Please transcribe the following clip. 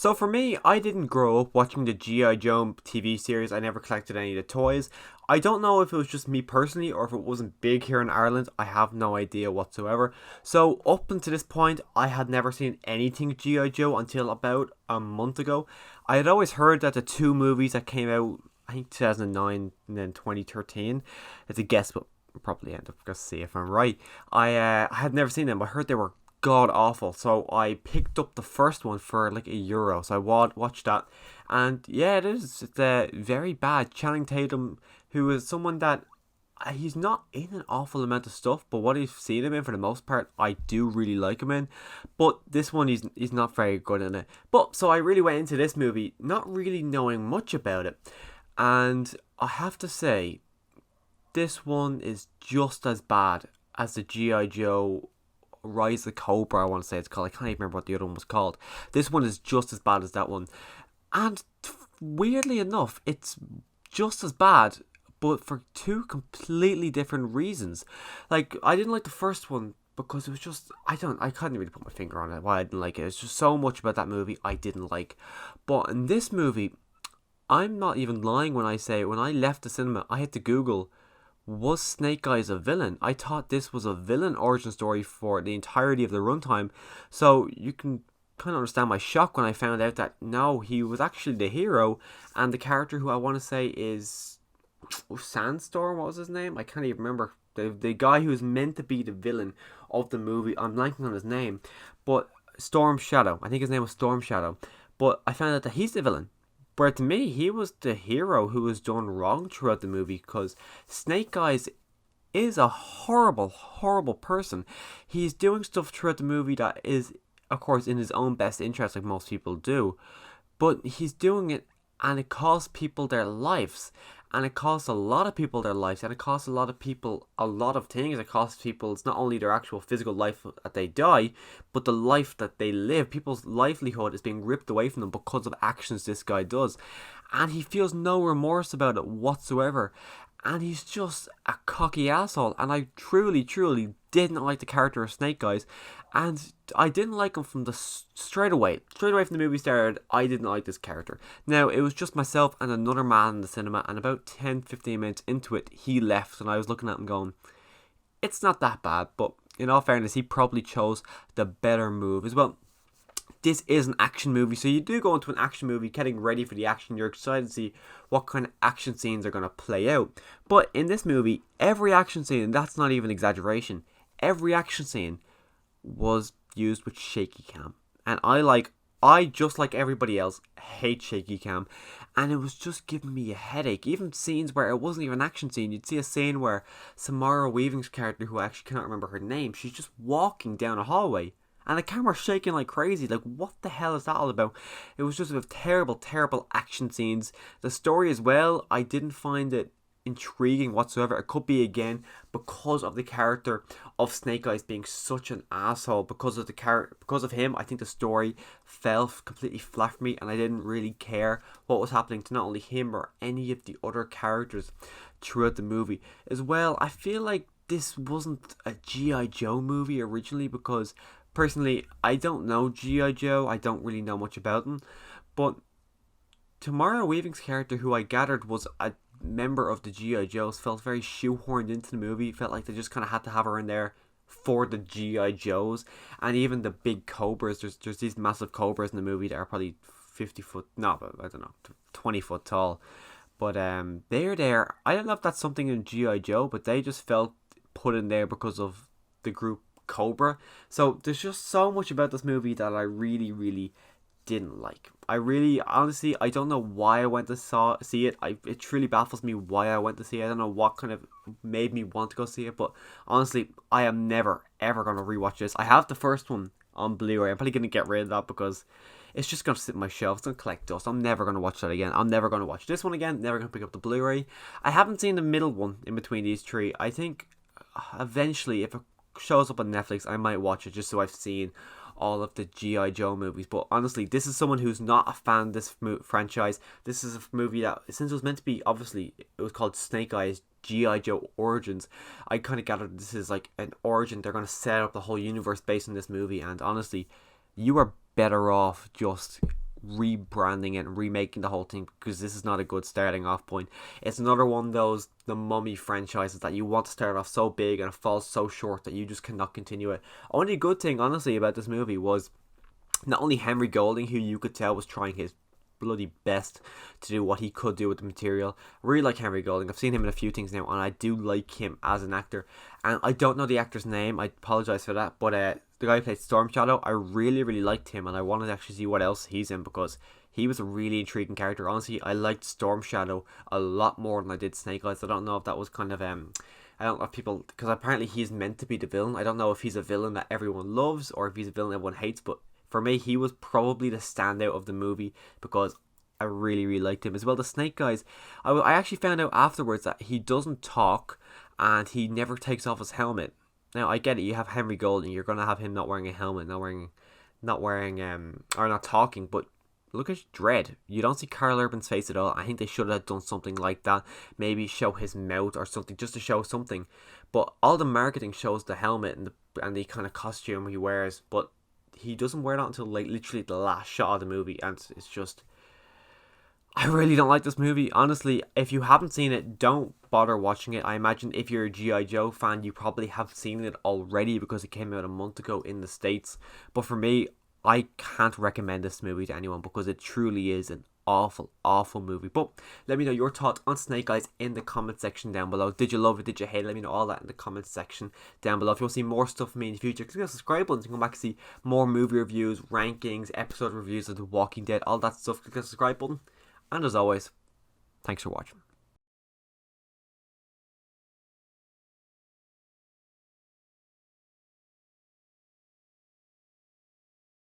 So for me, I didn't grow up watching the G.I. Joe TV series. I never collected any of the toys. I don't know if it was just me personally or if it wasn't big here in Ireland. I have no idea whatsoever. So up until this point, I had never seen anything G.I. Joe until about a month ago. I had always heard that the two movies that came out, I think 2009 and then 2013, it's a guess, but I'll probably end up going to see if I'm right. I had never seen them. I heard they were god awful, so I picked up the first one for like €1. So I watched that, and yeah, it's very bad. Channing Tatum, who is someone that he's not in an awful amount of stuff, but what I've seen him in for the most part, I do really like him in. But this one, he's not very good in it. But so I really went into this movie not really knowing much about it, and I have to say, this one is just as bad as the GI Joe Rise of the Cobra, I want to say it's called. I can't even remember what the other one was called. This one is just as bad as that one. And weirdly enough, it's just as bad, but for two completely different reasons. Like, I didn't like the first one because it was just, I couldn't really put my finger on it, why I didn't like it. It's just so much about that movie I didn't like. But in this movie, I'm not even lying when I say, when I left the cinema, I had to Google, was Snake Eyes a villain? I thought this was a villain origin story for the entirety of the runtime. So you can kind of understand my shock when I found out that no, he was actually the hero, and the character who I want to say is Sandstorm. What was his name? I can't even remember. The guy who was meant to be the villain of the movie. I'm blanking on his name, but Storm Shadow. I think his name was Storm Shadow. But I found out that he's the villain. Where to me, he was the hero who was done wrong throughout the movie, because Snake Eyes is a horrible, horrible person. He's doing stuff throughout the movie that is, of course, in his own best interest, like most people do. But he's doing it, and it costs people their lives. And it costs a lot of people their lives. And it costs a lot of people a lot of things. It costs people, it's not only their actual physical life that they die, but the life that they live. People's livelihood is being ripped away from them because of actions this guy does. And he feels no remorse about it whatsoever. And he's just a cocky asshole. And I truly, truly didn't like the character of Snake Eyes. And I didn't like him from the straight away from the movie started. I didn't like this character. Now, it was just myself and another man in the cinema, and about 10-15 minutes into it, he left, and I was looking at him going, it's not that bad. But in all fairness, he probably chose the better move as well. This is an action movie, so you do go into an action movie getting ready for the action. You're excited to see what kind of action scenes are going to play out. But in this movie, every action scene, and that's not even exaggeration, every action scene was used with shaky cam. And I just like everybody else, hate shaky cam. And it was just giving me a headache. Even scenes where it wasn't even an action scene. You'd see a scene where Samara Weaving's character, who I actually cannot remember her name, she's just walking down a hallway, and the camera's shaking like crazy. Like, what the hell is that all about? It was just with terrible, terrible action scenes. The story as well, I didn't find it intriguing whatsoever. It could be, again, because of the character of Snake Eyes being such an asshole. Because of him, I think the story fell completely flat for me, and I didn't really care what was happening to not only him or any of the other characters throughout the movie. As well, I feel like this wasn't a G.I. Joe movie originally, because personally, I don't know G.I. Joe. I don't really know much about them. But Tamara Weaving's character, who I gathered was a member of the G.I. Joes, felt very shoehorned into the movie. Felt like they just kind of had to have her in there for the G.I. Joes. And even the big cobras, there's these massive cobras in the movie that are probably 50 foot, no, I don't know, 20 foot tall. But they're there. I don't know if that's something in G.I. Joe, but they just felt put in there because of the group Cobra. So there's just so much about this movie that I really, really didn't like. I really, honestly, I don't know why I went to see it. It truly baffles me why I went to see it. I don't know what kind of made me want to go see it, but honestly, I am never, ever going to rewatch this. I have the first one on Blu-ray. I'm probably going to get rid of that because it's just going to sit on my shelf. It's going to collect dust. I'm never going to watch that again. I'm never going to watch this one again. Never going to pick up the Blu-ray. I haven't seen the middle one in between these three. I think eventually, if it shows up on Netflix, I might watch it just so I've seen all of the G.I. Joe movies. But honestly, this is someone who's not a fan of this franchise. This is a movie that, since it was meant to be, obviously, it was called Snake Eyes G.I. Joe Origins, I kind of gathered this is like an origin. They're going to set up the whole universe based on this movie, and honestly, you are better off just rebranding it and remaking the whole thing, because this is not a good starting off point. It's another one of those the Mummy franchises that you want to start off so big and it falls so short that you just cannot continue it. Only good thing honestly about this movie was not only Henry Golding, who you could tell was trying his bloody best to do what he could do with the material. I really like Henry Golding. I've seen him in a few things now, and I do like him as an actor. And I don't know the actor's name. I apologize for that. But the guy who played Storm Shadow, I really, really liked him, and I wanted to actually see what else he's in, because he was a really intriguing character. Honestly, I liked Storm Shadow a lot more than I did Snake Eyes. I don't know if that was kind of I don't know if people, because apparently he's meant to be the villain. I don't know if he's a villain that everyone loves or if he's a villain everyone hates, but for me, he was probably the standout of the movie because I really, really liked him. As well, the Snake Guys, I actually found out afterwards that he doesn't talk and he never takes off his helmet. Now, I get it, you have Henry Golding, you're going to have him not wearing a helmet, not talking, but look at Dredd. You don't see Karl Urban's face at all. I think they should have done something like that. Maybe show his mouth or something, just to show something. But all the marketing shows the helmet and the kind of costume he wears, but he doesn't wear that until like literally the last shot of the movie, and it's just, I really don't like this movie. Honestly, if you haven't seen it, don't bother watching it. I imagine if you're a G.I. Joe fan, you probably have seen it already because it came out a month ago in the States. But for me, I can't recommend this movie to anyone because it truly is an awful, awful movie. But let me know your thoughts on Snake Eyes in the comment section down below. Did you love it? Did you hate it? Let me know all that in the comment section down below. If you want to see more stuff from me in the future, click the subscribe button to come back and see more movie reviews, rankings, episode reviews of The Walking Dead, all that stuff. Click the subscribe button. And as always, thanks for watching.